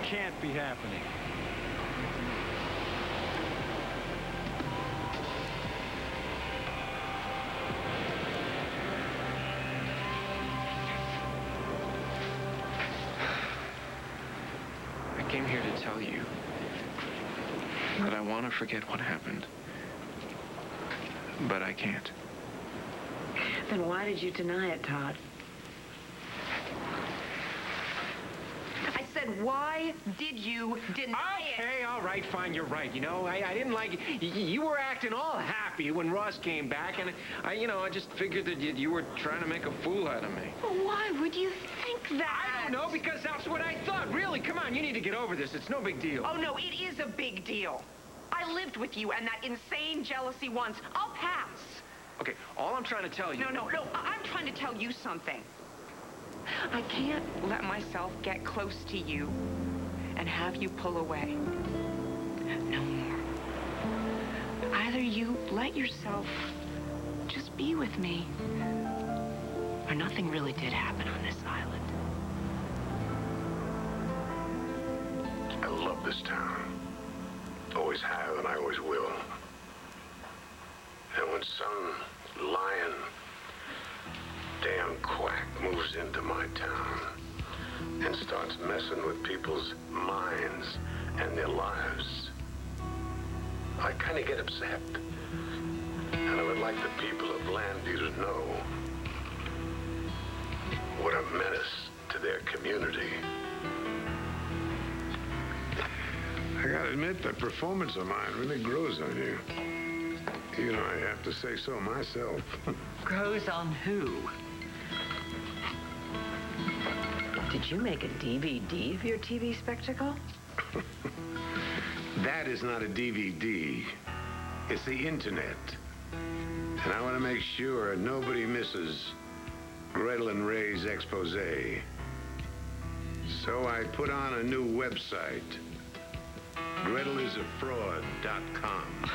can't be happening. I came here to tell you that I want to forget what happened. But I can't. Then why did you deny it, Todd? I said, why did you deny it? Okay, all right, fine, you're right. You know, I didn't like it. You were acting all happy when Ross came back, and I just figured that you were trying to make a fool out of me. Well, why would you think that? I don't know, because that's what I thought. Really, come on, you need to get over this. It's no big deal. Oh, no, it is a big deal. I lived with you and that insane jealousy once. I'll pass. Okay, all I'm trying to tell you... No, I'm trying to tell you something. I can't let myself get close to you and have you pull away. No more. Either you let yourself just be with me, or nothing really did happen on this island. I love this town. Always have, and I always will. And when some lying, damn quack moves into my town and starts messing with people's minds and their lives, I kind of get upset. And I would like the people of Landview to know what a menace to their community. I gotta admit, that performance of mine really grows on you. You know, I have to say so myself. Grows on who? Did you make a DVD of your TV spectacle? That is not a DVD. It's the internet. And I want to make sure nobody misses Gretel and Ray's expose. So I put on a new website, GretelIsAFraud.com.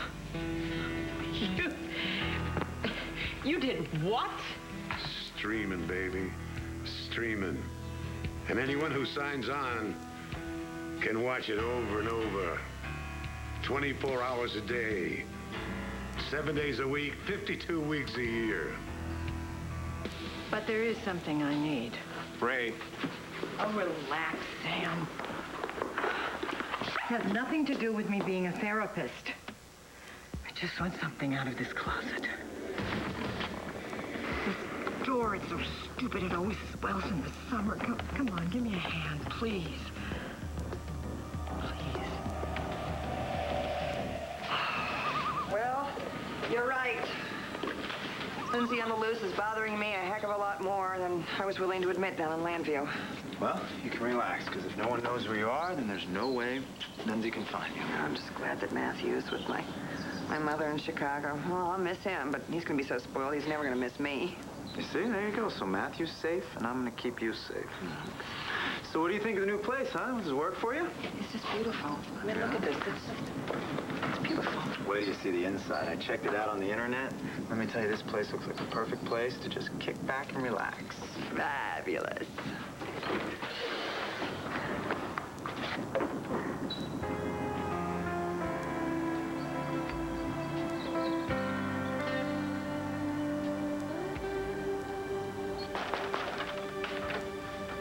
You did what? Streaming, baby. Streaming. And anyone who signs on can watch it over and over. 24 hours a day. 7 days a week, 52 weeks a year. But there is something I need. Ray. Oh, relax, Sam. It has nothing to do with me being a therapist. I just want something out of this closet. This door, it's so stupid. It always swells in the summer. Come on, give me a hand, please. Please. Well, you're right. Lindsay on the loose is bothering me a heck of a lot more than I was willing to admit down in Landview. Well, you can relax, because if no one knows where you are, then there's no way Lindsay can find you. I'm just glad that Matthew's with my mother in Chicago. Oh, I'll miss him, but he's going to be so spoiled, he's never going to miss me. You see, there you go. So Matthew's safe, and I'm going to keep you safe. So what do you think of the new place, huh? Does it work for you? It's just beautiful. I mean, look at this. It's beautiful. Wait till you see the inside. I checked it out on the internet. Let me tell you, this place looks like the perfect place to just kick back and relax. Fabulous.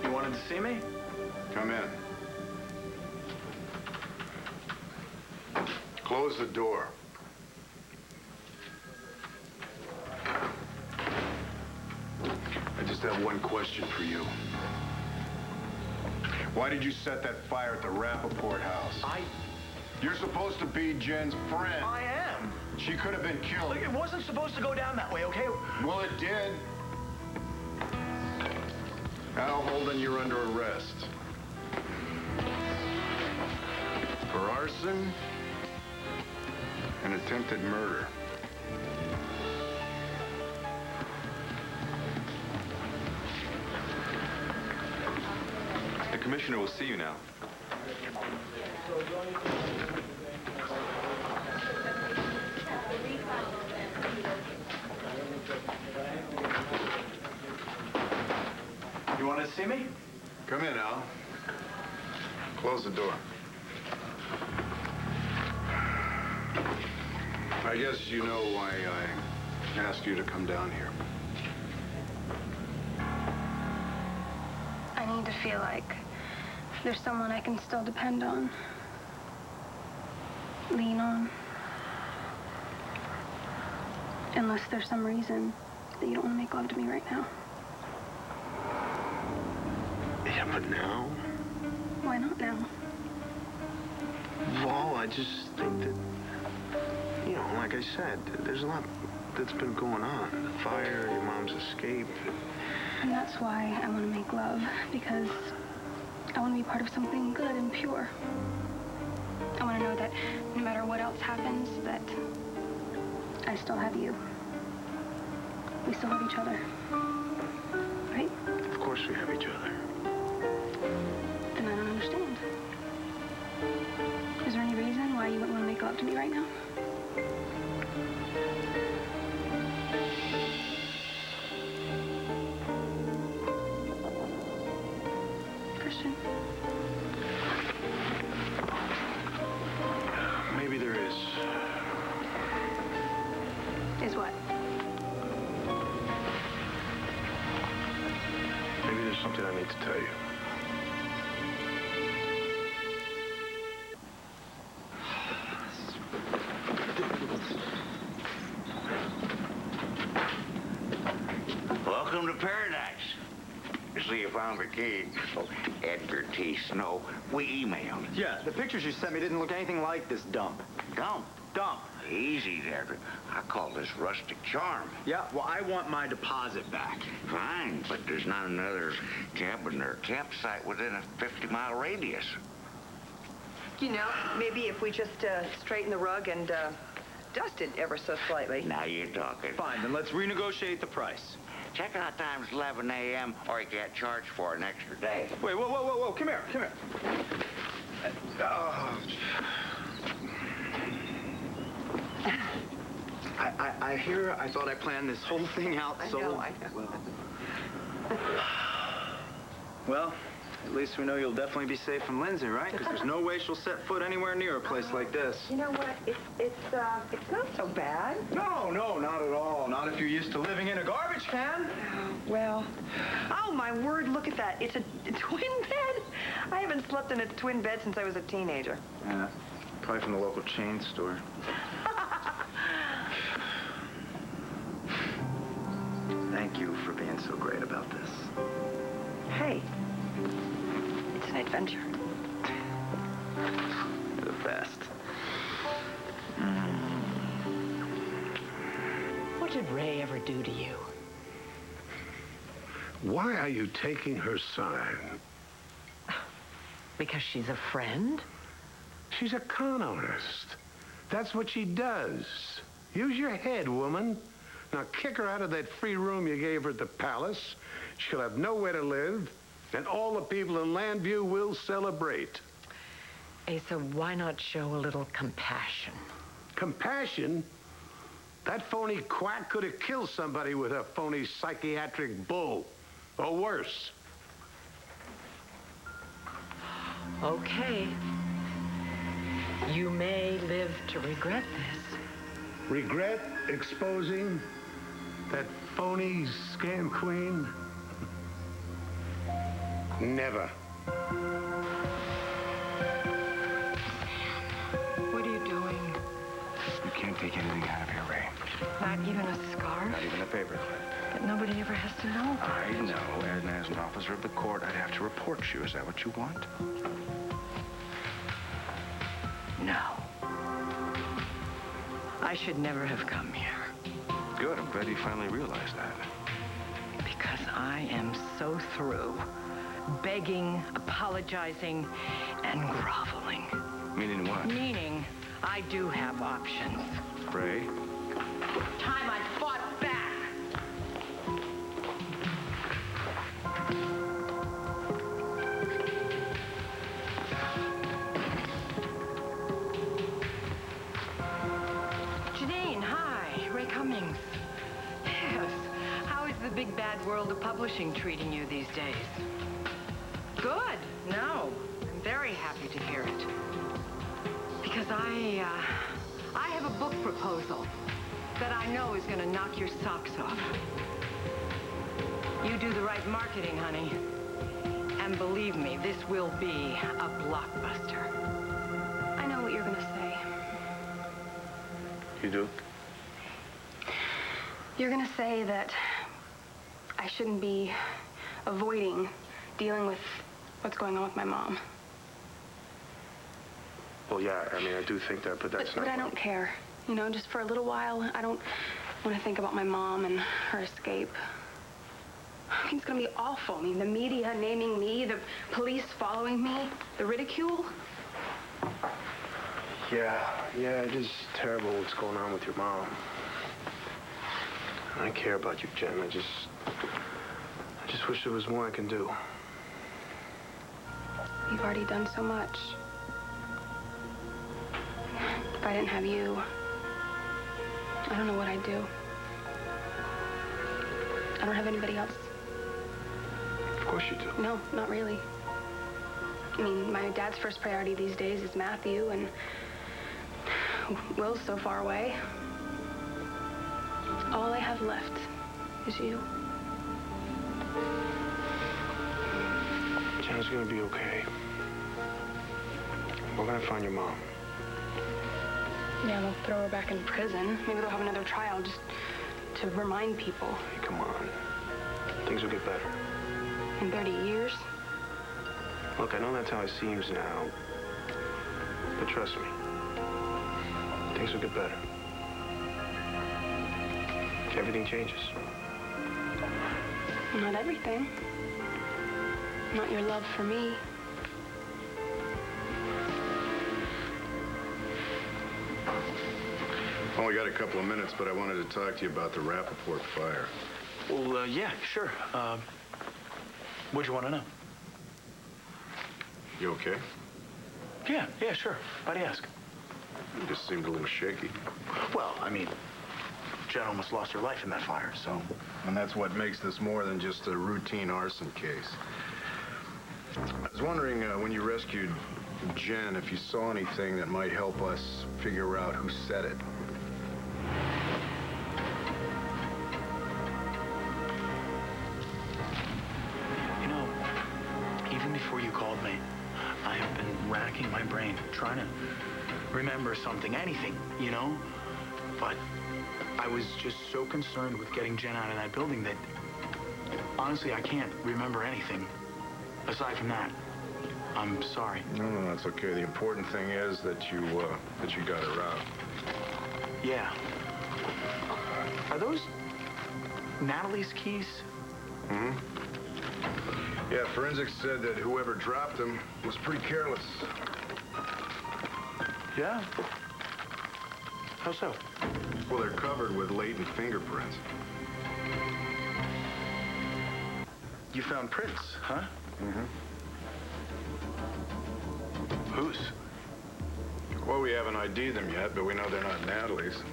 You wanted to see me? Come in. Close the door. I just have one question for you. Why did you set that fire at the Rappaport house? You're supposed to be Jen's friend. I am. She could have been killed. Look, it wasn't supposed to go down that way, okay? Well, it did. Al Holden, you're under arrest. For arson and attempted murder. The commissioner will see you now. You wanted to see me? Come in, Al. Close the door. I guess you know why I asked you to come down here. I need to feel like there's someone I can still depend on. Lean on. Unless there's some reason that you don't want to make love to me right now. Yeah, but now? Why not now? Well, I just think that, you know, like I said, there's a lot that's been going on. The fire, your mom's escape. And that's why I want to make love, because I want to be part of something good and pure. I want to know that no matter what else happens, that I still have you. We still have each other. Right? Of course we have each other. Then I don't understand. Is there any reason why you wouldn't want to make love to me right now? Christian? Maybe there is. Is what? Maybe there's something I need to tell you. Welcome to paradise. You see, you found the key. Oh, Edgar T. Snow. We emailed. Yeah, the pictures you sent me didn't look anything like this dump. Dump. Dump. Easy there. I call this rustic charm. Yeah, well, I want my deposit back. Fine, but there's not another cabin or campsite within a 50-mile radius. You know, maybe if we just straighten the rug and dust it ever so slightly. Now you're talking. Fine, then let's renegotiate the price. Checkout time's 11 a.m. or you get charged for an extra day. Wait, whoa, come here. I hear, I thought I planned this whole thing out I so know. well. Well, at least we know you'll definitely be safe from Lindsay, right? Because there's no way she'll set foot anywhere near a place like this. You know what? It's not so bad. No, not at all. Not if you're used to living in a garbage can. Well, oh my word, look at that. It's a twin bed. I haven't slept in a twin bed since I was a teenager. Yeah, probably from the local chain store. Thank you for being so great about this. Hey, it's an adventure. You're the best. What did Ray ever do to you? Why are you taking her side? Because she's a friend? She's a con artist. That's what she does. Use your head, woman. Now kick her out of that free room you gave her at the palace. She'll have nowhere to live, and all the people in Landview will celebrate. Asa, why not show a little compassion? Compassion? That phony quack could have killed somebody with a phony psychiatric bull. Or worse. Okay. You may live to regret this. Regret exposing that phony scam queen? Never. What are you doing? You can't take anything out of here, Ray. Not even a scarf? Not even a paperclip. But nobody ever has to know. I know, and as an officer of the court, I'd have to report you. Is that what you want? No. I should never have come here. Good, I'm glad you finally realized that. Because I am so through begging, apologizing, and groveling. Meaning what? Meaning, I do have options. Ray? Time I fought back. Janine, hi. Ray Cummings. Yes. How is the big bad world of publishing treating you these days? Good. No. I'm very happy to hear it. Because I have a book proposal that I know is gonna knock your socks off. You do the right marketing, honey. And believe me, this will be a blockbuster. I know what you're gonna say. You do? You're gonna say that I shouldn't be avoiding dealing with what's going on with my mom. Well, yeah, I mean, I do think that, but that's not... But I don't care. You know, just for a little while, I don't want to think about my mom and her escape. I mean, it's gonna be awful. I mean, the media naming me, the police following me, the ridicule. Yeah, it is terrible what's going on with your mom. I care about you, Jen. I just wish there was more I can do. You've already done so much. If I didn't have you, I don't know what I'd do. I don't have anybody else. Of course you do. No, not really. I mean, my dad's first priority these days is Matthew, and Will's so far away. All I have left is you. Jen's gonna be okay. We're gonna find your mom. Yeah, they'll throw her back in prison. Maybe they'll have another trial just to remind people. Hey, come on. Things will get better. In 30 years? Look, I know that's how it seems now. But trust me, things will get better. Everything changes. Not everything. Not your love for me. Only got a couple of minutes, but I wanted to talk to you about the Rappaport fire. Well, yeah, sure. What'd you want to know? You okay? Yeah, sure. Why'd you ask? You just seemed a little shaky. Well, I mean, Jen almost lost her life in that fire, so... And that's what makes this more than just a routine arson case. I was wondering, when you rescued Jen, if you saw anything that might help us figure out who said it. You know, even before you called me, I have been racking my brain, trying to remember something, anything, you know? But I was just so concerned with getting Jen out of that building that, honestly, I can't remember anything aside from that. I'm sorry. No, that's okay. The important thing is that you got her out. Yeah. Are those Natalie's keys? Mm-hmm. Yeah, forensics said that whoever dropped them was pretty careless. Yeah? How so? Well, they're covered with latent fingerprints. You found prints, huh? Mm-hmm. Whose? Well, we haven't ID'd them yet, but we know they're not Natalie's.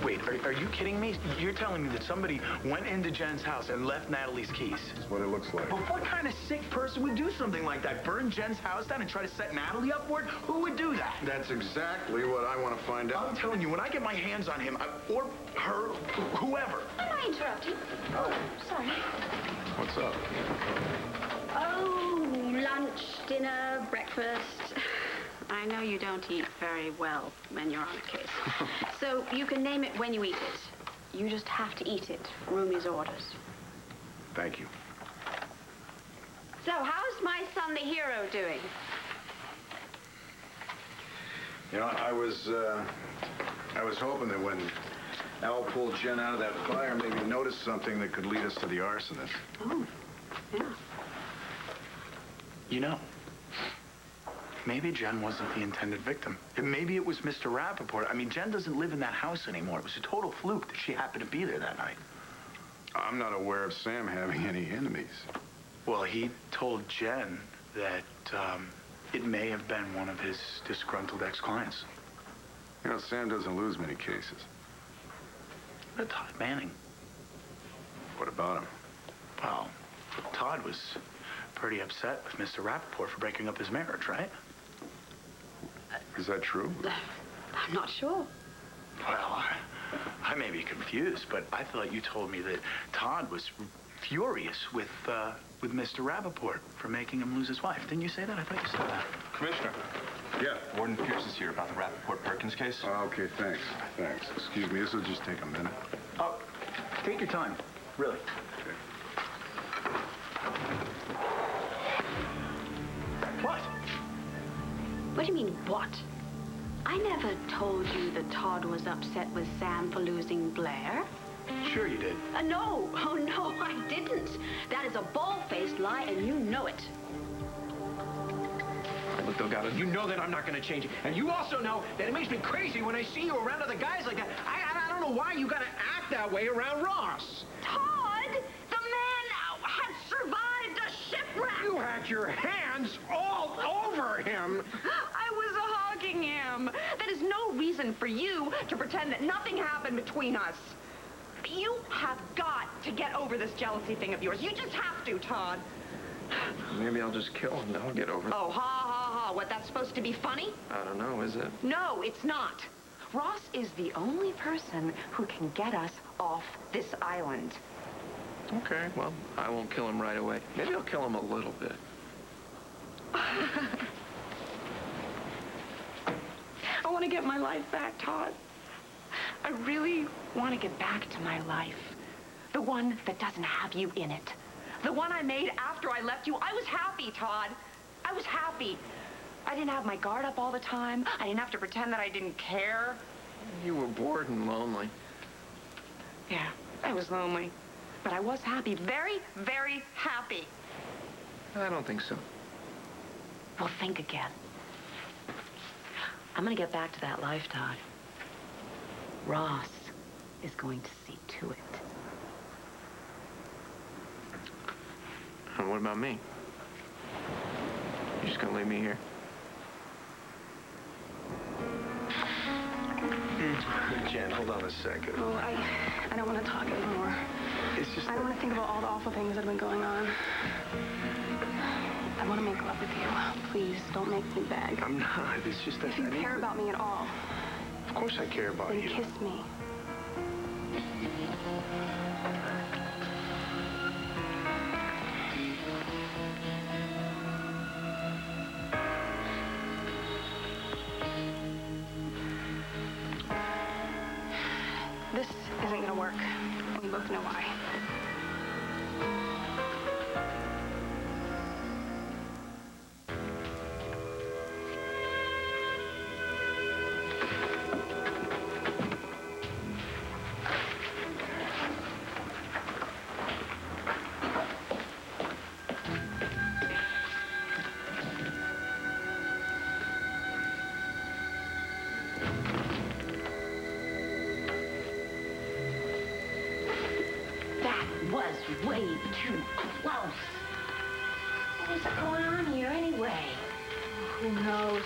Wait, are you kidding me? You're telling me that somebody went into Jen's house and left Natalie's keys? That's what it looks like. But what kind of sick person would do something like that? Burn Jen's house down and try to set Natalie up for it? Who would do that? That's exactly what I want to find out. I'm telling you, when I get my hands on him, or her, whoever. Am I interrupting? Oh, sorry. What's up? Oh, lunch, dinner, breakfast. I know you don't eat very well when you're on a case. So you can name it when you eat it. You just have to eat it. Roomie's orders. Thank you. So how's my son, the hero, doing? You know, I was hoping that when Al pulled Jen out of that fire, maybe he noticed something that could lead us to the arsonist. Oh, yeah. You know, maybe Jen wasn't the intended victim. Maybe it was Mr. Rappaport. I mean, Jen doesn't live in that house anymore. It was a total fluke that she happened to be there that night. I'm not aware of Sam having any enemies. Well, he told Jen that it may have been one of his disgruntled ex-clients. You know, Sam doesn't lose many cases. What about Todd Manning? What about him? Well, Todd was pretty upset with Mr. Rappaport for breaking up his marriage, right? Is that true? I'm not sure. Well, I may be confused, but I thought you told me that Todd was furious with Mr. Rappaport for making him lose his wife. Didn't you say that? I thought you said that. Commissioner. Yeah. Warden Pierce is here about the Rappaport-Perkins case. Okay, thanks. Thanks. Excuse me, this will just take a minute. Oh, take your time. Really. Okay. What? What do you mean, what? I never told you that Todd was upset with Sam for losing Blair. Sure you did. No. Oh, no, I didn't. That is a bald-faced lie, and you know it. Look, Delgado, you know that I'm not going to change it. And you also know that it makes me crazy when I see you around other guys like that. I don't know why you got to act that way around Ross. Todd, the man had survived a shipwreck. You had your hands all over him. I was hugging him. That is no reason for you to pretend that nothing happened between us. You have got to get over this jealousy thing of yours. You just have to, Todd. Maybe I'll just kill him. Then I'll get over it. Oh, ha, ha, ha. What, that's supposed to be funny? I don't know, is it? No, it's not. Ross is the only person who can get us off this island. Okay, well, I won't kill him right away. Maybe I'll kill him a little bit. I want to get my life back, Todd. I really want to get back to my life. The one that doesn't have you in it. The one I made after I left you. I was happy, Todd. I was happy. I didn't have my guard up all the time. I didn't have to pretend that I didn't care. You were bored and lonely. Yeah, I was lonely. But I was happy. Very, very happy. I don't think so. Well, think again. I'm going to get back to that life, Todd. Ross is going to see to it. And what about me? You're just gonna leave me here? Jen, hold on a second. Oh, I don't want to talk anymore. It's just I don't want to think about all the awful things that have been going on. I want to make love with you. Please, don't make me beg. I'm not. It's just that If you care about me at all, Of course I care about then you. kiss me. This isn't going to work, and we both know why. Was way too close. What's going on here anyway? Who knows?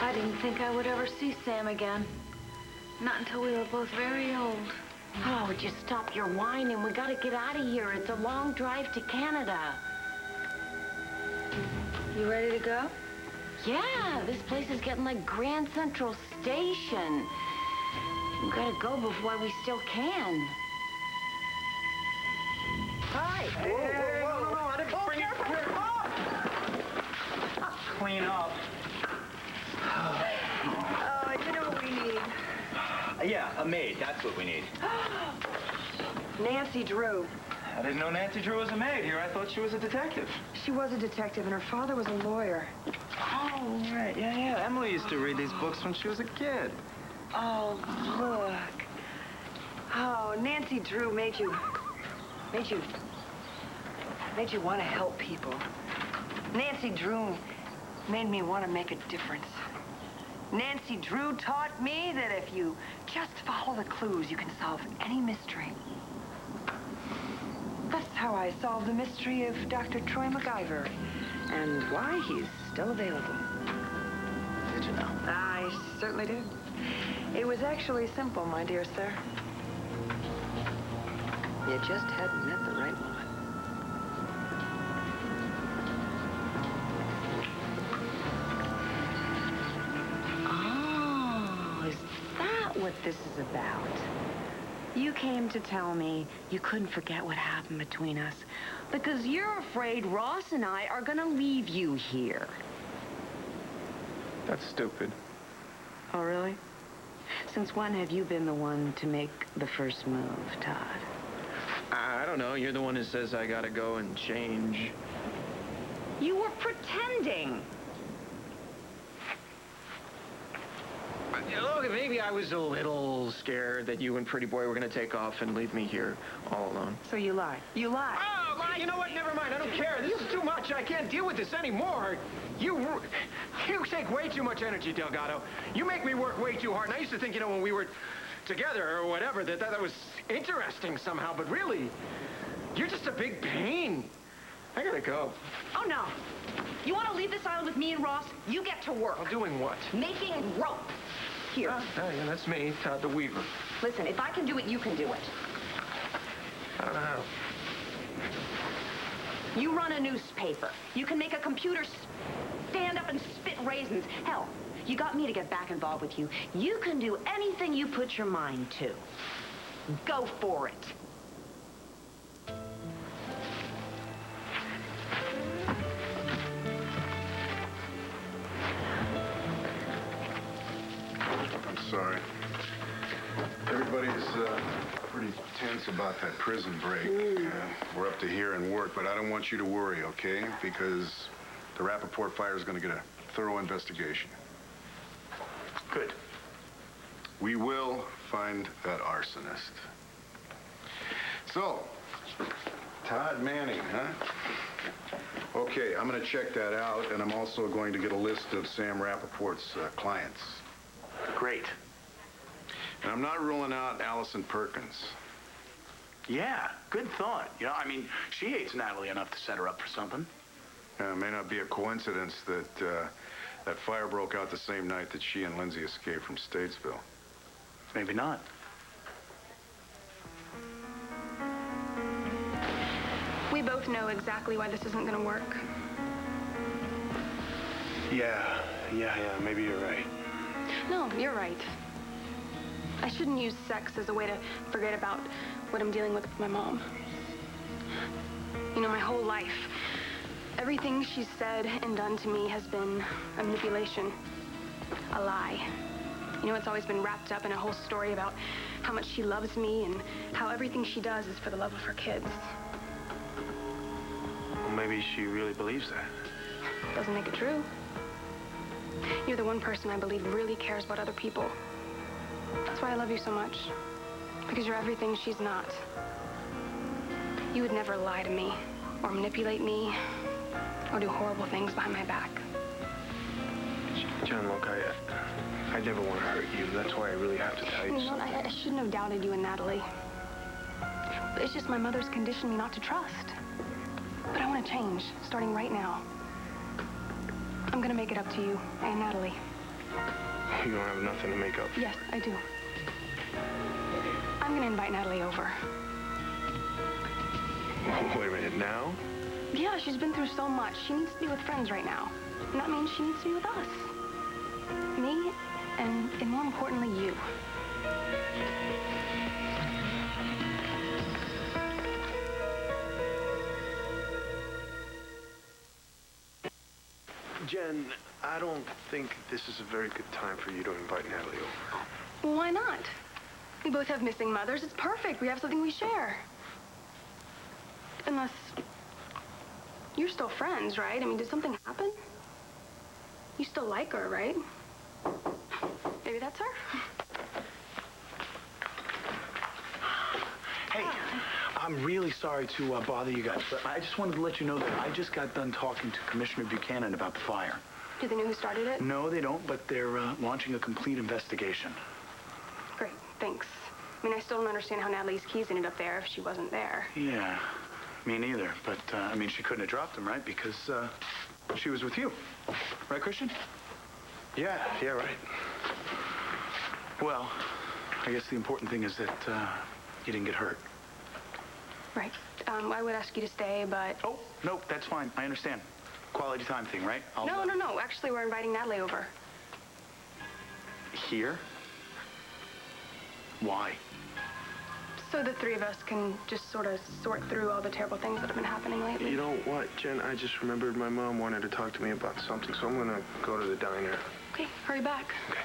I didn't think I would ever see Sam again. Not until we were both very old. Oh, would you stop your whining? We gotta get out of here. It's a long drive to Canada. You ready to go? Yeah, this place is getting like Grand Central Station. We gotta go before we still can. Hi. Whoa. I didn't bring it. Clean up. You know what we need? Yeah, a maid. That's what we need. Nancy Drew. I didn't know Nancy Drew was a maid here. I thought she was a detective. She was a detective, and her father was a lawyer. Oh, right. Yeah. Emily used to read these books when she was a kid. Oh, look. Oh, Nancy Drew made you want to help people. Nancy Drew made me want to make a difference. Nancy Drew taught me that if you just follow the clues, you can solve any mystery. That's how I solved the mystery of Dr. Troy MacGyver and why he's still available. Did you know? I certainly did. It was actually simple, my dear sir. You just hadn't met the right one. not what this is about. You came to tell me you couldn't forget what happened between us because you're afraid Ross and I are gonna leave you here. That's stupid. Oh, really? Since when have you been the one to make the first move, Todd? I don't know. You're the one who says I gotta go and change. You were pretending. Look, maybe I was a little scared that you and Pretty Boy were gonna take off and leave me here all alone. So you lied. You lied. Oh, you know what? Never mind. I don't care. This is too much. I can't deal with this anymore. You take way too much energy, Delgado. You make me work way too hard. And I used to think, you know, when we were together or whatever, that was interesting somehow. But really, you're just a big pain. I gotta go. Oh, no. You want to leave this island with me and Ross? You get to work. Well, doing what? Making rope. Here. Oh, yeah, that's me, Todd the Weaver. Listen, if I can do it, you can do it. I don't know how. You run a newspaper. You can make a computer stand up and spit raisins. Hell, you got me to get back involved with you. You can do anything you put your mind to. Go for it. I'm sorry. Everybody's pretty tense about that prison break. We're up to here in work, but I don't want you to worry, okay? Because the Rappaport fire is going to get a thorough investigation. Good. We will find that arsonist. So, Todd Manning, huh? Okay, I'm going to check that out, and I'm also going to get a list of Sam Rappaport's clients. Great. And I'm not ruling out Allison Perkins. Yeah, good thought. You know, I mean, she hates Natalie enough to set her up for something. It may not be a coincidence that that fire broke out the same night that she and Lindsay escaped from Statesville. Maybe not. We both know exactly why this isn't gonna work. Yeah, maybe you're right. No, you're right. I shouldn't use sex as a way to forget about what I'm dealing with my mom. You know, my whole life, everything she's said and done to me has been a manipulation, a lie. You know, it's always been wrapped up in a whole story about how much she loves me and how everything she does is for the love of her kids. Well, maybe she really believes that. Doesn't make it true. You're the one person I believe really cares about other people. That's why I love you so much. Because you're everything she's not. You would never lie to me, or manipulate me, or do horrible things behind my back. John, look, I never want to hurt you. That's why I really have to tell you You know, I shouldn't have doubted you and Natalie. It's just my mother's conditioned me not to trust. But I want to change, starting right now. I'm gonna make it up to you and Natalie. You don't have nothing to make up for. Yes, I do. I'm gonna invite Natalie over. Wait a minute, now? Yeah, she's been through so much. She needs to be with friends right now. And that means she needs to be with us. Me, and more importantly, you. Jen, I don't think this is a very good time for you to invite Natalie over. Well, why not? We both have missing mothers. It's perfect. We have something we share. Unless you're still friends, right? I mean, did something happen? You still like her, right? Maybe that's her? Hey, I'm really sorry to bother you guys, but I just wanted to let you know that I just got done talking to Commissioner Buchanan about the fire. Do they know who started it? No, they don't, but they're launching a complete investigation. Great, thanks. I mean, I still don't understand how Natalie's keys ended up there if she wasn't there. Yeah, me neither. But, I mean, she couldn't have dropped them, right? Because she was with you. Right, Christian? Yeah, right. Well, I guess the important thing is that you didn't get hurt. Right. I would ask you to stay, but... Oh, no, that's fine. I understand. Quality time thing, right? No. Actually, we're inviting Natalie over. Here? Why? So the three of us can just sort of sort through all the terrible things that have been happening lately. You know what, Jen? I just remembered my mom wanted to talk to me about something, so I'm gonna go to the diner. Okay, hurry back. Okay.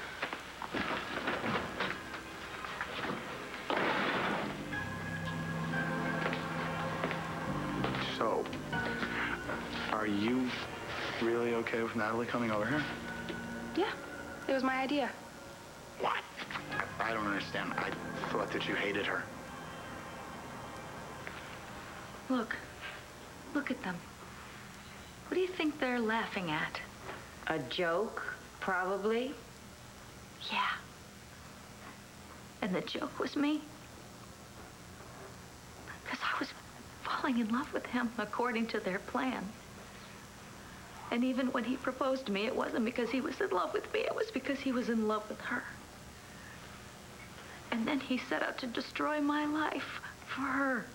So, are you really okay with Natalie coming over here? Yeah, it was my idea. What? I don't understand. I thought that you hated her. Look. Look at them. What do you think they're laughing at? A joke, probably. Yeah. And the joke was me. Because I was falling in love with him according to their plan. And even when he proposed to me, it wasn't because he was in love with me. It was because he was in love with her. And then he set out to destroy my life for her.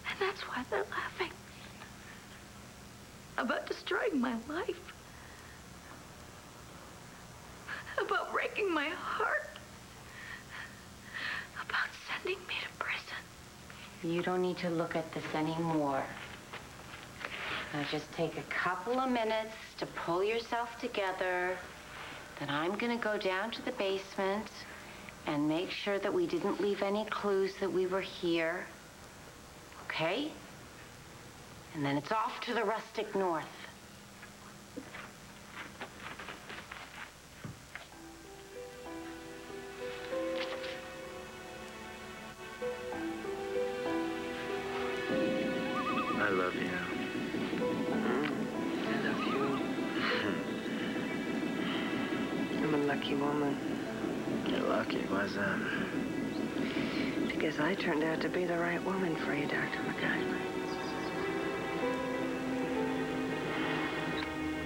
And that's why they're laughing. About destroying my life. About breaking my heart. About sending me to prison. You don't need to look at this anymore. Now just take a couple of minutes to pull yourself together. Then I'm gonna go down to the basement and make sure that we didn't leave any clues that we were here. Okay? And then it's off to the rustic north. I love you. I love you. I'm a lucky woman. You're lucky. Why's that? Because I turned out to be the right woman for you, Dr. McIver.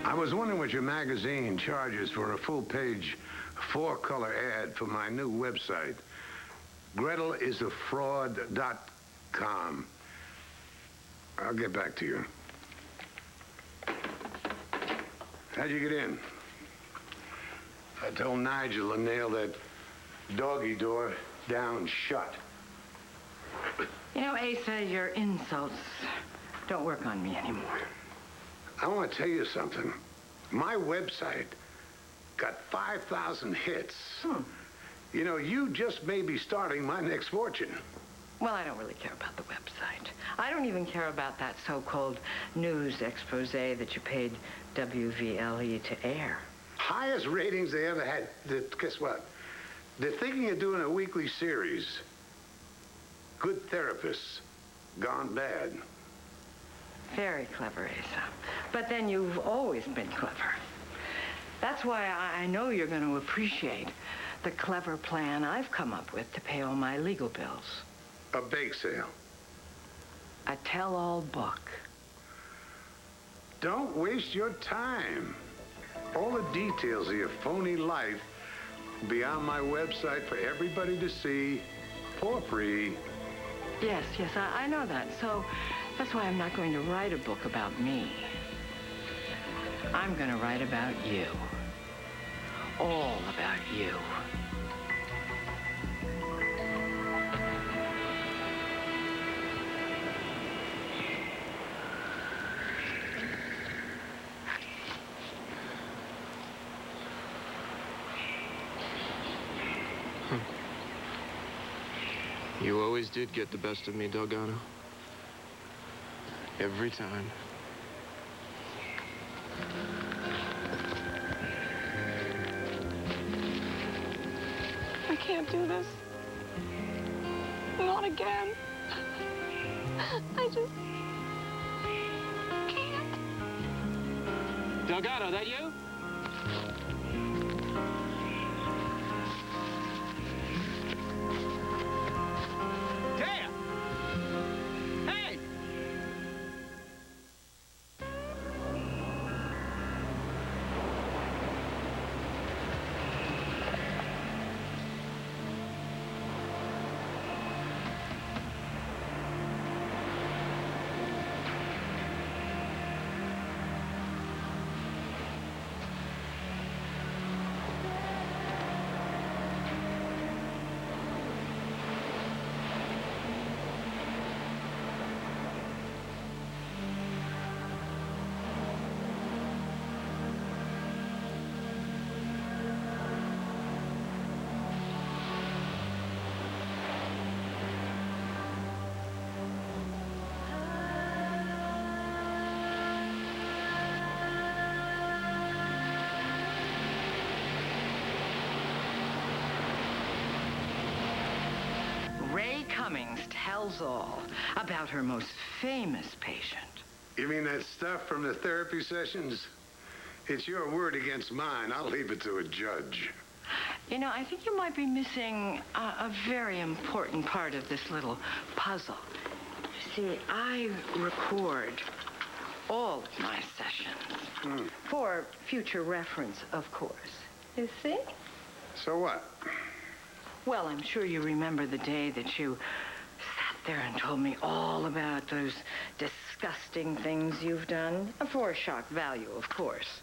I was wondering what your magazine charges for a full-page, 4-color ad for my new website, GretelIsAFraud.com. I'll get back to you. How'd you get in? I told Nigel to nail that doggy door down shut. You know, Asa, your insults don't work on me anymore. I want to tell you something. My website got 5,000 hits. You know, you just may be starting my next fortune. Well, I don't really care about the website. I don't even care about that so-called news expose that you paid WVLE to air. Highest ratings they ever had. Guess what? They're thinking of doing a weekly series. Good therapists gone bad. Very clever, Asa. But then you've always been clever. That's why I know you're going to appreciate the clever plan I've come up with to pay all my legal bills. A bake sale. A tell-all book. Don't waste your time. All the details of your phony life will be on my website for everybody to see for free. Yes, I know that. So that's why I'm not going to write a book about me. I'm going to write about you. All about you. You always did get the best of me, Delgado. Every time. I can't do this. Not again. I just can't. Delgado, that you? Taya! Hey! Ray Cummings tells all about her most famous patient. You mean that stuff from the therapy sessions? It's your word against mine. I'll leave it to a judge. You know, I think you might be missing a very important part of this little puzzle. See, I record all of my sessions. For future reference, of course. You see? So what? Well, I'm sure you remember the day that you sat there and told me all about those disgusting things you've done. For shock value, of course.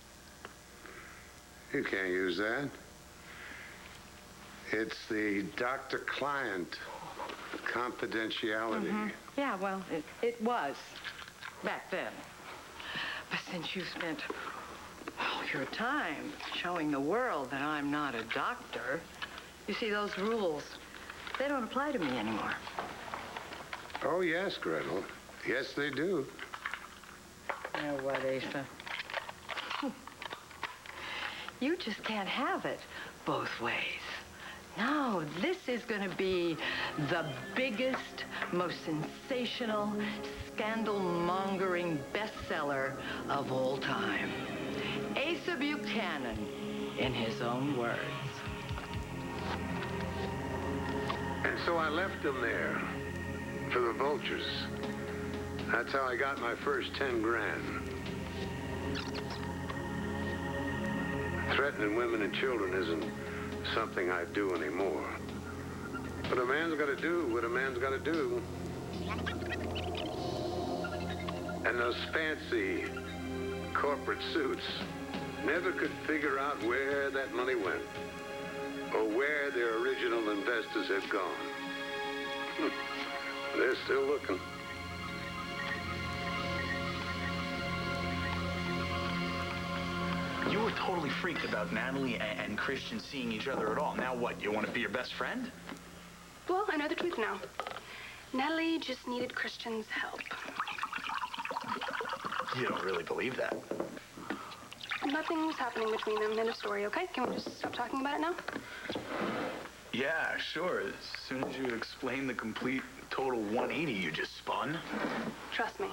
You can't use that. It's the doctor-client confidentiality. Yeah, well, it was back then. But since you've spent all your time showing the world that I'm not a doctor, you see, those rules, they don't apply to me anymore. Oh, yes, Gretel. Yes, they do. You know what, Asa? You just can't have it both ways. No, this is going to be the biggest, most sensational, scandal-mongering bestseller of all time. Asa Buchanan, in his own words. And so I left them there for the vultures. That's how I got my first 10 grand. Threatening women and children isn't something I do anymore. But a man's got to do what a man's got to do. And those fancy corporate suits never could figure out where that money went or where their original investors had gone. They're still looking. You were totally freaked about Natalie and Christian seeing each other at all. Now what, you want to be your best friend? Well, I know the truth now. Natalie just needed Christian's help. You don't really believe that. Nothing was happening between them. End of story, okay? Can we just stop talking about it now? Yeah, sure. As soon as you explain the complete, total 180 you just spun. Trust me.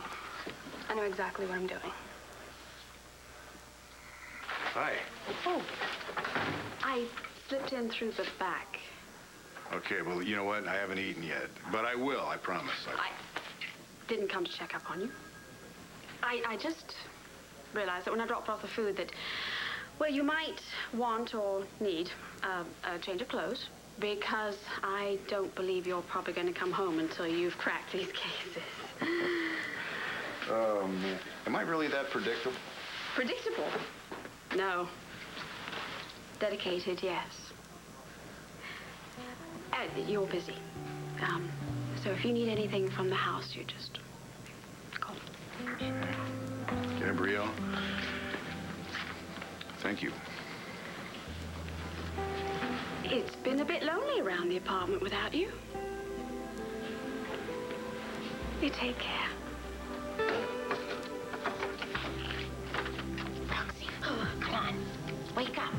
I know exactly what I'm doing. Hi. Oh, I slipped in through the back. Okay, well, you know what? I haven't eaten yet. But I will, I promise. I didn't come to check up on you. I just realized that when I dropped off the food that, well, you might want or need a change of clothes because I don't believe you're probably going to come home until you've cracked these cases. Am I really that predictable? Predictable? No. Dedicated, yes. You're busy. So if you need anything from the house, you just call. Gabrielle, thank you. It's been a bit lonely around the apartment without you. You take care. Roxy, come on. Wake up.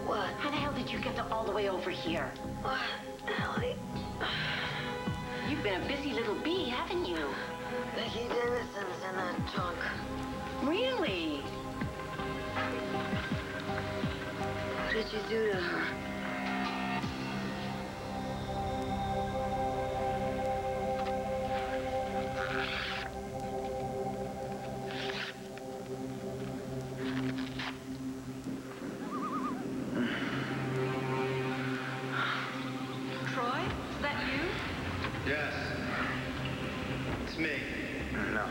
What? How the hell did you get all the way over here? What? Ellie? You've been a busy little bee, haven't you? Becky Dennison's in that trunk. Really? What did you do to her? Troy, is that you? Yes. It's me. No.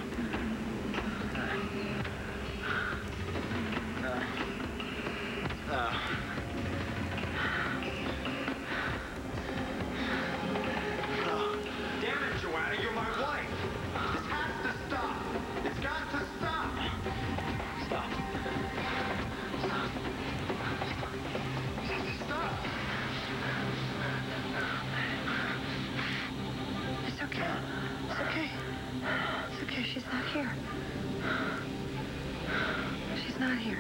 Damn it, Joanna, you're my wife. This has to stop. It's got to stop. Stop. Stop. It's okay. It's okay. It's okay. She's not here. She's not here.